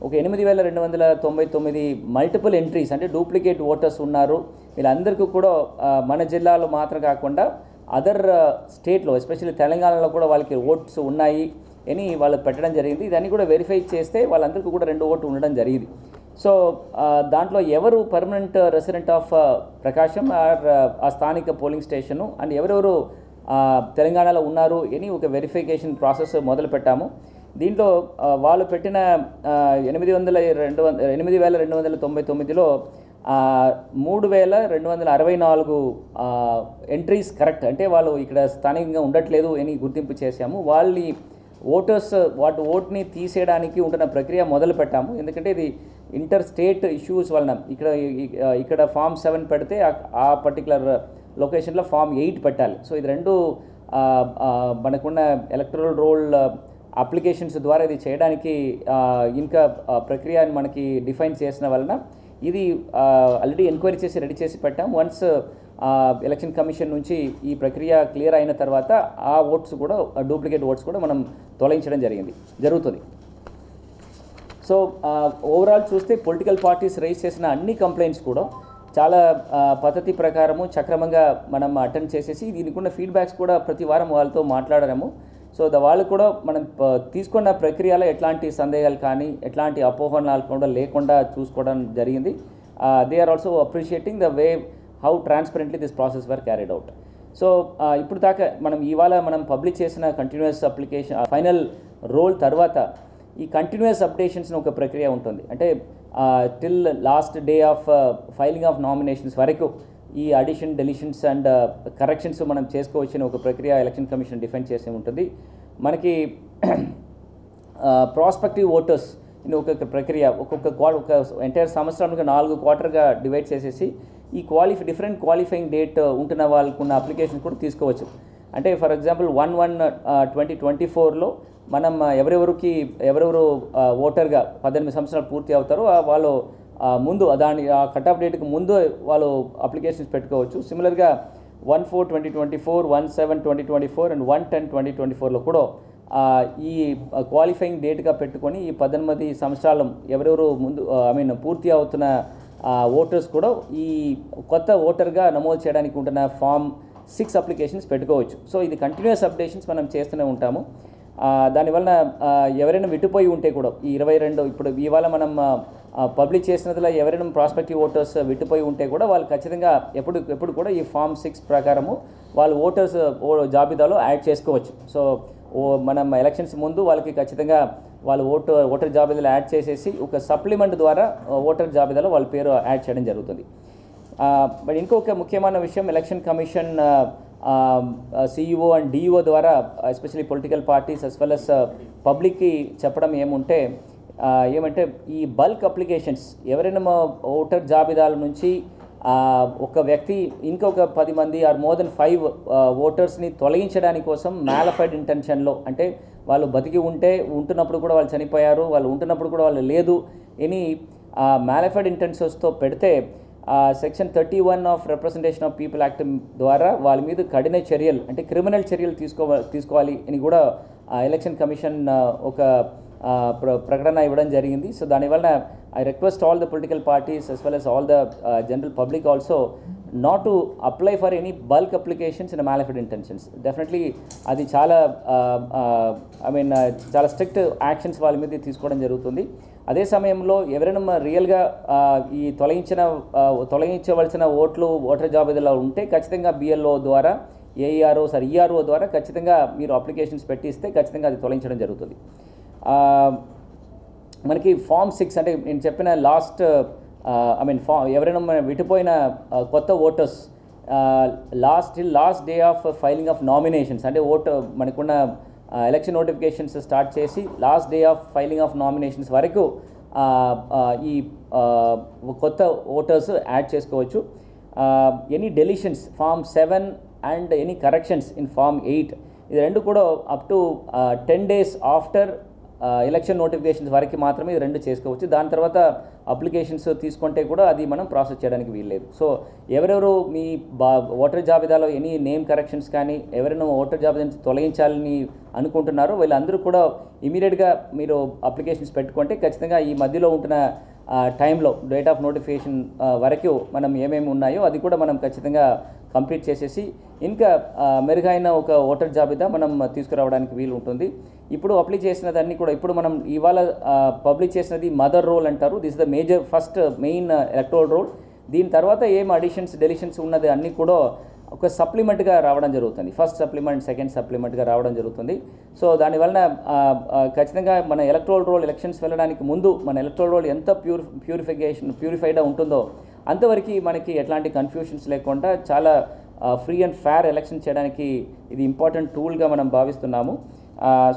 ఒక 8,299 మల్టిపుల్ ఎంట్రీస్ అంటే డూప్లికేట్ ఓటర్స్ ఉన్నారు. వీళ్ళందరికీ కూడా మన జిల్లాలో మాత్రం కాకుండా అదర్ స్టేట్లో ఎస్పెషల్లీ తెలంగాణలో కూడా వాళ్ళకి ఓట్స్ ఉన్నాయి అని వాళ్ళు పెట్టడం జరిగింది. దాన్ని కూడా వెరిఫై చేస్తే వాళ్ళందరికీ కూడా 2 ఓట్లు ఉండడం జరిగింది. సో దాంట్లో ఎవరు permanent resident of Prakasam or ఆ స్థానిక పోలింగ్ స్టేషను అండ్ ఎవరెవరు తెలంగాణలో ఉన్నారు అని ఒక వెరిఫికేషన్ ప్రాసెస్ మొదలు పెట్టాము. దీంట్లో వాళ్ళు పెట్టిన 8,299లో 3,264 ఎంట్రీస్ కరెక్ట్ అంటే వాళ్ళు ఇక్కడ స్థానికంగా ఉండట్లేదు అని గుర్తింపు చేశాము. వాళ్ళని ఓటర్స్ ఓట్ని తీసేయడానికి ఉంటున్న ప్రక్రియ మొదలు పెట్టాము. ఎందుకంటే ఇది ఇంటర్ స్టేట్ ఇష్యూస్ వలన ఇక్కడ ఫామ్ 7 పెడితే ఆ పర్టికులర్ లొకేషన్లో ఫామ్ 8 పెట్టాలి. సో ఇది రెండు మనకున్న ఎలక్టరల్ రోల్ అప్లికేషన్స్ ద్వారా ఇది చేయడానికి ఇంకా ప్రక్రియ మనకి డిఫైన్ చేసిన వలన ఇది ఆల్రెడీ ఎంక్వైరీ చేసి రెడీ చేసి పెట్టాం. వన్స్ ఎలక్షన్ కమిషన్ నుంచి ఈ ప్రక్రియ క్లియర్ అయిన తర్వాత ఆ ఓట్స్ కూడా డూప్లికేట్ ఓట్స్ కూడా మనం తొలగించడం జరుగుతుంది. సో ఓవరాల్ చూస్తే పొలిటికల్ పార్టీస్ రైజ్ చేసిన అన్ని కంప్లైంట్స్ కూడా చాలా పద్ధతి ప్రకారము సక్రమంగా మనం అటెండ్ చేసేసి దీనికి ఉన్న ఫీడ్బ్యాక్స్ కూడా ప్రతి వారం వాళ్ళతో మాట్లాడాము. సో వాళ్ళు కూడా మనం తీసుకున్న ప్రక్రియలో ఎట్లాంటి సందేహాలు కానీ ఎట్లాంటి అపోహనాలు కూడా లేకుండా చూసుకోవడం జరిగింది. they are also appreciating the way how transparently this process were carried out. So ఇప్పుడు దాకా ఇవాళ మనం పబ్లిష్ చేసిన కంటిన్యూస్ అప్లికేషన్ ఫైనల్ రోల్ తర్వాత ఈ కంటిన్యూస్ అప్డేషన్స్ని ఒక ప్రక్రియ ఉంటుంది. అంటే till last day of filing of nominations వరకు ఈ అడిషన్ డెలిషన్స్ అండ్ కరెక్షన్స్ మనం చేసుకోవచ్చిన ఒక ప్రక్రియ ఎలక్షన్ కమిషన్ డిఫైన్ చేసి ఉంటుంది. మనకి ప్రాస్పెక్టివ్ ఓటర్స్ ఇన్ ఒక ప్రక్రియ ఒక ఎంటైర్ సంవత్సరానికి 4 క్వార్టర్గా డివైడ్ చేసేసి ఈ డిఫరెంట్ క్వాలిఫైయింగ్ డేట్ ఉంటున్న వాళ్ళకున్న అప్లికేషన్ కూడా తీసుకోవచ్చు. అంటే ఫర్ ఎగ్జాంపుల్ 1/1/2024లో మనం ఎవరెవరు ఓటర్గా 18 సంవత్సరాలు పూర్తి అవుతారో వాళ్ళు ముందు ఆ కట్ ఆఫ్ డేట్కి ముందు వాళ్ళు అప్లికేషన్స్ పెట్టుకోవచ్చు. సిమిలర్గా 1/4/2024, 1/7/2024 అండ్ 1/10/2024లో కూడా ఈ క్వాలిఫైయింగ్ డేట్గా పెట్టుకొని ఈ 18 సంవత్సరాలు ఎవరెవరు ముందు పూర్తి అవుతున్న ఓటర్స్ కూడా ఈ కొత్త ఓటర్గా నమోదు చేయడానికి ఉంటున్న ఫామ్ 6 అప్లికేషన్స్ పెట్టుకోవచ్చు. సో ఇది కంటిన్యూస్ అప్డేషన్స్ మనం చేస్తూనే ఉంటాము. దానివల్ల ఎవరైనా విడిపోయి ఉంటే కూడా ఈ 22 ఇప్పుడు ఇవాళ మనం పబ్లిష్ చేసినదిలో ఎవరైనా ప్రాస్పెక్టివ్ ఓటర్స్ విడిపోయి ఉంటే కూడా వాళ్ళు ఖచ్చితంగా ఎప్పుడు కూడా ఈ ఫామ్ 6 ప్రకారము వాళ్ళు ఓటర్స్ జాబితాలో యాడ్ చేసుకోవచ్చు. సో మనం ఎలక్షన్స్ ముందు వాళ్ళకి ఖచ్చితంగా వాళ్ళు ఓటర్ జాబితాలో యాడ్ చేసేసి ఒక సప్లిమెంట్ ద్వారా ఓటర్ జాబితాలో వాళ్ళ పేరు యాడ్ చేయడం జరుగుతుంది. బట్ ఇంకొక ముఖ్యమైన విషయం, election commission CEO and DEO ద్వారా especially political parties as well as పబ్లిక్కి చెప్పడం ఏమంటే ఈ బల్క్ అప్లికేషన్స్ ఎవరైనా ఓటర్ జాబితాల నుంచి ఒక వ్యక్తి ఇంకొక 10 మంది ఆర్ మోర్ దెన్ 5 ఓటర్స్ని తొలగించడానికి కోసం మ్యాలిఫైడ్ ఇంటెన్షన్లో, అంటే వాళ్ళు బతికి ఉంటున్నప్పుడు కూడా వాళ్ళు చనిపోయారు, వాళ్ళు ఉంటున్నప్పుడు కూడా వాళ్ళు లేదు అని మ్యాలిఫైడ్ ఇంటెన్షన్స్తో పెడితే section 31 of representation of people act ద్వారా వాళ్ళ మీద కఠిన చర్యలు అంటే క్రిమినల్ చర్యలు తీసుకోవాలి అని కూడా ఎలక్షన్ కమిషన్ ఒక ప్రకటన ఇవ్వడం జరిగింది. సో దానివల్ల I request all the political parties as well as all the general public also not to apply for any bulk applications in a malified intentions. Definitely అది చాలా చాలా స్ట్రిక్ట్ యాక్షన్స్ వాళ్ళ మీద తీసుకోవడం జరుగుతుంది. అదే సమయంలో ఎవరైనా రియల్గా ఈ తొలగించవలసిన ఓటర్ జాబితాలో ఉంటే ఖచ్చితంగా BLO ద్వారా ERO ద్వారా ఖచ్చితంగా మీరు అప్లికేషన్స్ పెట్టిస్తే ఖచ్చితంగా అది తొలగించడం జరుగుతుంది. మనకి ఫామ్ 6 అంటే నేను చెప్పిన లాస్ట్ ఎవరైనా విడిపోయిన కొత్త voters last day of filing of nominations అంటే మనకున్న ఎలక్షన్ నోటిఫికేషన్స్ స్టార్ట్ చేసి last day of filing of nominations వరకు ఈ కొత్త ఓటర్స్ యాడ్ చేసుకోవచ్చు. Any deletions form 7 and any corrections in form 8 ఇది రెండు కూడా up to 10 days after election notifications వరకు మాత్రమే ఇది రెండు చేసుకోవచ్చు. దాని తర్వాత అప్లికేషన్స్ తీసుకుంటే కూడా అది మనం ప్రాసెస్ చేయడానికి వీల్లేదు. సో ఎవరెవరు మీ ఓటర్ జాబితాలో ఎనీ నేమ్ కరెక్షన్స్ కానీ ఎవరైనా ఓటర్ జాబితా నుంచి తొలగించాలని అనుకుంటున్నారో వీళ్ళందరూ కూడా ఇమీడియట్గా మీరు అప్లికేషన్స్ పెట్టుకుంటే ఖచ్చితంగా ఈ మధ్యలో ఉంటున్న టైంలో డేట్ ఆఫ్ నోటిఫికేషన్ వరకు మనం ఏమేమి ఉన్నాయో అది కూడా మనం ఖచ్చితంగా కంప్లీట్ చేసేసి ఇంకా మెరుగైన ఒక ఓటర్ జాబితా మనం తీసుకురావడానికి వీలు ఉంటుంది. ఇప్పుడు అప్లై చేసినదాన్ని కూడా ఇప్పుడు మనం ఇవాళ పబ్లిష్ చేసినది మదర్ రోల్ అంటారు. This the first main electoral roll. దీని తర్వాత ఏం అడిషన్స్ డెలిషన్స్ ఉన్నది అన్నీ కూడా ఒక సప్లిమెంట్గా రావడం జరుగుతుంది. ఫస్ట్ సప్లిమెంట్ సెకండ్ సప్లిమెంట్గా రావడం జరుగుతుంది. సో దానివలన ఖచ్చితంగా మన ఎలక్టోరల్ రోల్ ఎలక్షన్స్ వెళ్ళడానికి ముందు మన ఎలక్టోరల్ రోల్ ఎంత ప్యూరిఫైడ్గా ఉంటుందో అంతవరకు మనకి ఎట్లాంటి కన్ఫ్యూషన్స్ లేకుండా చాలా ఫ్రీ అండ్ ఫేర్ ఎలక్షన్ చేయడానికి ఇది ఇంపార్టెంట్ టూల్గా మనం భావిస్తున్నాము.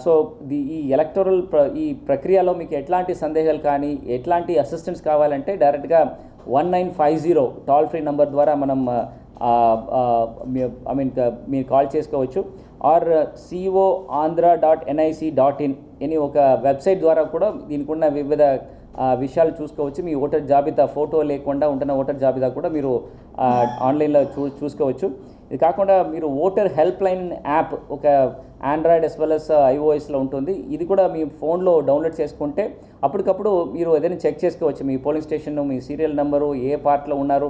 సో ఈ ఎలక్టోరల్ ఈ ప్రక్రియలో మీకు ఎట్లాంటి సందేహాలు కానీ ఎట్లాంటి అసిస్టెన్స్ కావాలంటే డైరెక్ట్గా 1950 టోల్ ఫ్రీ నెంబర్ ద్వారా మనం మీరు కాల్ చేసుకోవచ్చు. ఆర్ co.andhra.nic.in అని ఒక వెబ్సైట్ ద్వారా కూడా దీనికి ఉన్న వివిధ విషయాలు చూసుకోవచ్చు. మీ ఓటర్ జాబితా ఫోటో లేకుండా ఉంటున్న ఓటర్ జాబితా కూడా మీరు ఆన్లైన్లో చూసుకోవచ్చు. ఇది కాకుండా మీరు ఓటర్ హెల్ప్ లైన్ యాప్ ఒక ఆండ్రాయిడ్ as well as iOSలో ఉంటుంది. ఇది కూడా మీ ఫోన్లో డౌన్లోడ్ చేసుకుంటే అప్పటికప్పుడు మీరు ఏదైనా చెక్ చేసుకోవచ్చు. మీ పోలింగ్ స్టేషన్, మీ సీరియల్ నెంబరు, ఏ పార్ట్లో ఉన్నారు,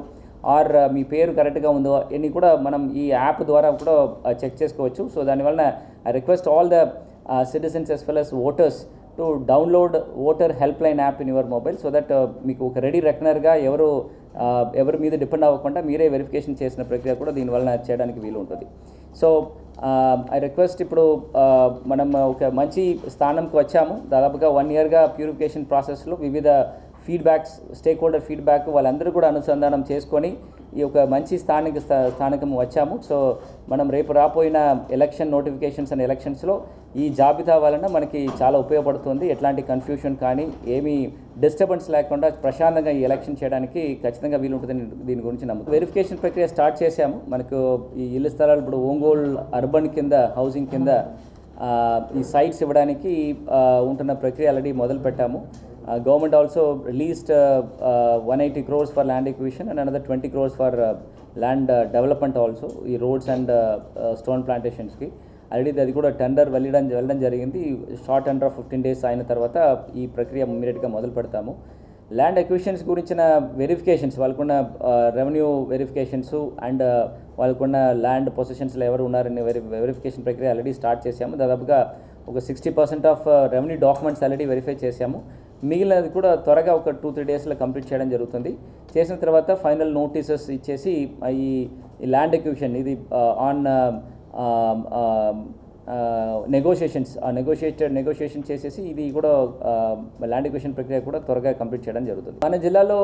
ఆర్ మీ పేరు కరెక్ట్గా ఉందో ఇవన్నీ కూడా మనం ఈ యాప్ ద్వారా కూడా చెక్ చేసుకోవచ్చు. సో దానివల్ల I request all the citizens as well as voters to download voter help line app in your mobile so that మీకు ఒక రెడీ రెకనర్గా ఎవరి మీద డిపెండ్ అవ్వకుండా మీరే వెరిఫికేషన్ చేసిన ప్రక్రియ కూడా దీనివల్ల చేయడానికి వీలు ఉంటుంది. సో ఐ రిక్వెస్ట్ ఇప్పుడు మనం ఒక మంచి స్థానంకి వచ్చాము. దాదాపుగా 1 yearగా ప్యూరిఫికేషన్ ప్రాసెస్లో వివిధ ఫీడ్బ్యాక్స్, స్టేక్ హోల్డర్ ఫీడ్బ్యాక్ వాళ్ళందరూ కూడా అనుసంధానం చేసుకొని ఈ ఒక మంచి స్థానికం వచ్చాము. సో మనం రేపు రాపోయిన ఎలక్షన్ నోటిఫికేషన్స్ అండ్ ఎలక్షన్స్లో ఈ జాబితా వలన మనకి చాలా ఉపయోగపడుతుంది. ఎట్లాంటి కన్ఫ్యూషన్ కానీ ఏమీ డిస్టర్బెన్స్ లేకుండా ప్రశాంతంగా ఈ ఎలక్షన్ చేయడానికి ఖచ్చితంగా వీలుంటుందని దీని గురించి నమ్ముతాం. వెరిఫికేషన్ ప్రక్రియ స్టార్ట్ చేశాము. మనకు ఈ ఇల్లు స్థలాలు ఇప్పుడు ఒంగోలు అర్బన్ కింద హౌసింగ్ కింద ఈ సైట్స్ ఇవ్వడానికి ఉంటున్న ప్రక్రియ ఆల్రెడీ మొదలు పెట్టాము. Government also released 180 crores for land acquisition and another 20 crores for land development also, ఈ roads and stone plantations కి ఆల్రెడీ అది కూడా టెండర్ వెళ్ళడం జరిగింది. షార్ట్ టెండర్ 15 days అయిన తర్వాత ఈ ప్రక్రియ ఇమ్మీడియట్గా మొదలు పెడతాము. ల్యాండ్ అక్విజిషన్స్ గురించిన వెరిఫికేషన్స్, వాళ్ళకున్న రెవెన్యూ వెరిఫికేషన్స్ అండ్ వాళ్ళకున్న ల్యాండ్ పొజిషన్స్లో ఎవరు ఉన్నారని వెరిఫికేషన్ ప్రక్రియ ఆల్రెడీ స్టార్ట్ చేశాము. దాదాపుగా ఒక 60% of revenue documents already verify చేశాము. మిగిలినది కూడా త్వరగా ఒక 2-3 daysలో కంప్లీట్ చేయడం జరుగుతుంది. చేసిన తర్వాత ఫైనల్ నోటీసెస్ ఇచ్చేసి ఈ ల్యాండ్ ఎక్విజిషన్ ఇది ఆన్ నెగోషియేషన్ చేసేసి ఇది కూడా ల్యాండ్ ఎక్విజిషన్ ప్రక్రియ కూడా త్వరగా కంప్లీట్ చేయడం జరుగుతుంది. మన జిల్లాలో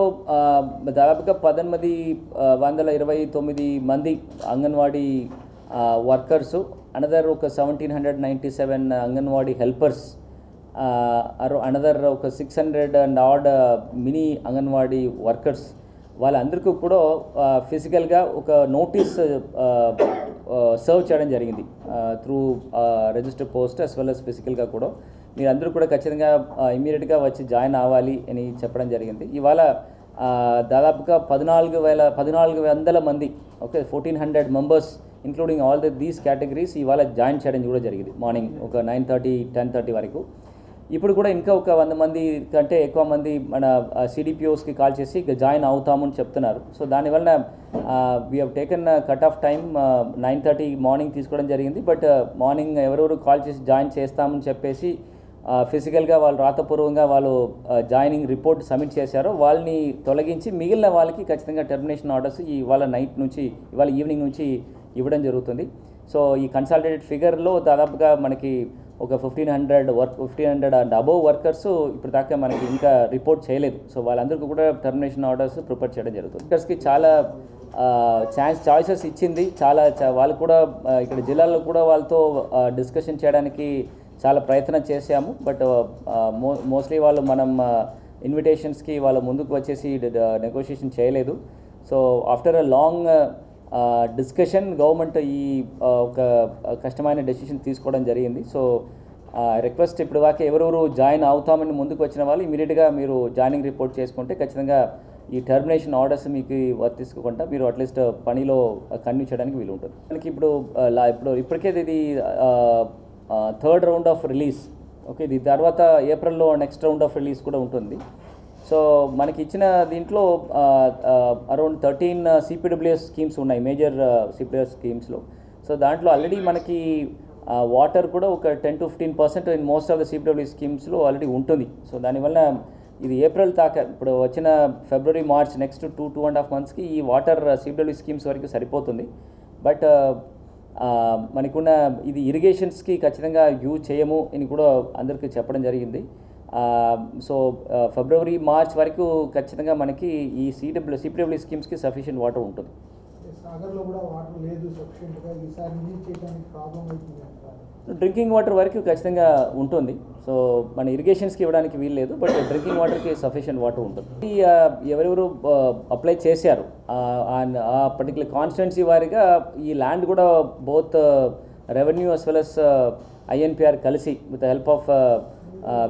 దాదాపుగా 1,129 మంది అంగన్వాడీ వర్కర్సు, అనదర్ ఒక 1,797 అంగన్వాడీ హెల్పర్స్, అనదర్ ఒక 600 and odd mini anganwadi workers, వాళ్ళందరికీ కూడా ఫిజికల్గా ఒక నోటీస్ సర్వ్ చేయడం జరిగింది through register post as well as ఫిజికల్గా కూడా. మీరందరూ కూడా ఖచ్చితంగా ఇమ్మీడియట్గా వచ్చి జాయిన్ అవ్వాలి అని చెప్పడం జరిగింది. ఇవాళ దాదాపుగా 1,400 మంది, okay, 1,400 members including all these categories ఇవాళ జాయిన్ చేయడం కూడా జరిగింది. మార్నింగ్ ఒక 9:30, 10:30 వరకు. ఇప్పుడు కూడా ఇంకా ఒక 100 మంది కంటే ఎక్కువ మంది మన సిడిపిఓస్కి కాల్ చేసి జాయిన్ అవుతామని చెప్తున్నారు. సో దానివల్ల we have taken cut off time 9:30 morning తీసుకోవడం జరిగింది. బట్ మార్నింగ్ ఎవరెవరు కాల్ చేసి జాయిన్ చేస్తామని చెప్పేసి ఫిజికల్గా వాళ్ళు రాతపూర్వకంగా వాళ్ళు జాయినింగ్ రిపోర్ట్ సబ్మిట్ చేశారో వాళ్ళని తొలగించి మిగిలిన వాళ్ళకి ఖచ్చితంగా టెర్మినేషన్ ఆర్డర్స్ ఇవాళ ఈవినింగ్ నుంచి ఇవ్వడం జరుగుతుంది. సో ఈ కన్సాలిడేటెడ్ ఫిగర్లో దాదాపుగా మనకి ఒక 1,500 అండ్ అబోవ్ వర్కర్స్ ఇప్పుడు దాకా మనకి ఇంకా రిపోర్ట్ చేయలేదు. సో వాళ్ళందరికీ కూడా టర్మినేషన్ ఆర్డర్స్ ప్రిపేర్ చేయడం జరుగుతుంది. వర్కర్స్కి చాలా చాయిసెస్ ఇచ్చింది. వాళ్ళు కూడా ఇక్కడ జిల్లాలో కూడా వాళ్ళతో డిస్కషన్ చేయడానికి చాలా ప్రయత్నం చేశాము. బట్ మోస్ట్లీ వాళ్ళు మనం ఇన్విటేషన్స్కి వాళ్ళ ముందుకు వచ్చేసి నెగోషియేషన్ చేయలేదు. So after a long discussion government ఈ ఒక కష్టమైన డెసిషన్ తీసుకోవడం జరిగింది. సో రిక్వెస్ట్ ఇప్పుడు దాకా ఎవరెవరు జాయిన్ అవుతామని ముందుకు వచ్చిన వాళ్ళు ఇమీడియట్గా మీరు జాయినింగ్ రిపోర్ట్ చేసుకుంటే ఖచ్చితంగా ఈ టర్మినేషన్ ఆర్డర్స్ మీకు వర్తించకుండా మీరు అట్లీస్ట్ పనిలో కంటిన్యూ చేయడానికి వీలు ఉంటుంది. మనకి ఇప్పటికే ఇది 3rd round of release, okay, ఇది తర్వాత ఏప్రిల్లో నెక్స్ట్ రౌండ్ ఆఫ్ రిలీజ్ కూడా ఉంటుంది. సో మనకి ఇచ్చిన దీంట్లో అరౌండ్ 13 సిపిడబ్ల్యూఎస్ స్కీమ్స్ ఉన్నాయి, మేజర్ సిపిడబ్ల్యూఎస్ స్కీమ్స్లో. సో దాంట్లో ఆల్రెడీ మనకి వాటర్ కూడా ఒక 10-15% in most of the CPWS స్కీమ్స్లో ఆల్రెడీ ఉంటుంది. సో దానివల్ల ఇది ఏప్రిల్ దాకా ఇప్పుడు వచ్చిన ఫిబ్రవరి, మార్చ్ నెక్స్ట్ 2.5 monthsకి ఈ వాటర్ సిపిడబ్ల్యూఎస్ స్కీమ్స్ వరకు సరిపోతుంది. బట్ మనకున్న ఇది ఇరిగేషన్స్కి ఖచ్చితంగా యూజ్ చేయము అని కూడా అందరికీ చెప్పడం జరిగింది. సో ఫిబ్రవరి, మార్చ్ వరకు ఖచ్చితంగా మనకి ఈ సిపిడబ్ల్యూ స్కీమ్స్కి సఫిషియెంట్ వాటర్ ఉంటుంది. డ్రింకింగ్ వాటర్ వరకు ఖచ్చితంగా ఉంటుంది. సో మన ఇరిగేషన్స్కి ఇవ్వడానికి వీలు లేదు, బట్ డ్రింకింగ్ వాటర్కి సఫిషియెంట్ వాటర్ ఉంటుంది. ఎవరెవరు అప్లై చేశారు ఆ పర్టికులర్ కాన్స్టిట్యున్సీ వారిగా ఈ ల్యాండ్ కూడా both revenue as well as INPR కలిసి విత్ హెల్ప్ ఆఫ్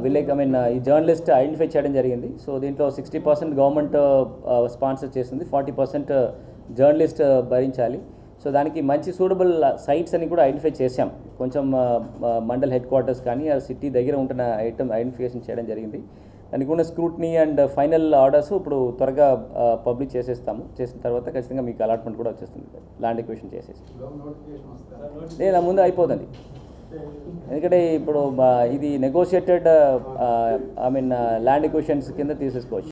విలేజ్ ఈ జర్నలిస్ట్ ఐడెంటిఫై చేయడం జరిగింది. సో దీంట్లో 60% గవర్నమెంట్ స్పాన్సర్ చేస్తుంది, 40% జర్నలిస్ట్ భరించాలి. సో దానికి మంచి సూటబుల్ సైట్స్ అని కూడా ఐడెంటిఫై చేశాం. కొంచెం మండల్ హెడ్ క్వార్టర్స్ కానీ ఆ సిటీ దగ్గర ఉంటున్న ఐడెంటిఫికేషన్ చేయడం జరిగింది. దానికి ఉన్న స్క్రూట్నీ అండ్ ఫైనల్ ఆర్డర్స్ ఇప్పుడు త్వరగా పబ్లిష్ చేసేస్తాము. చేసిన తర్వాత ఖచ్చితంగా మీకు అలాట్మెంట్ కూడా వచ్చేస్తుంది, ల్యాండ్ ఎక్విజిషన్ చేసేసి. లేదా ముందు అయిపోతుంది. ఎందుకంటే ఇప్పుడు ఇది నెగోషియేటెడ్ ల్యాండ్ ఎక్విజిషన్స్ కింద తీసేసుకోవచ్చు.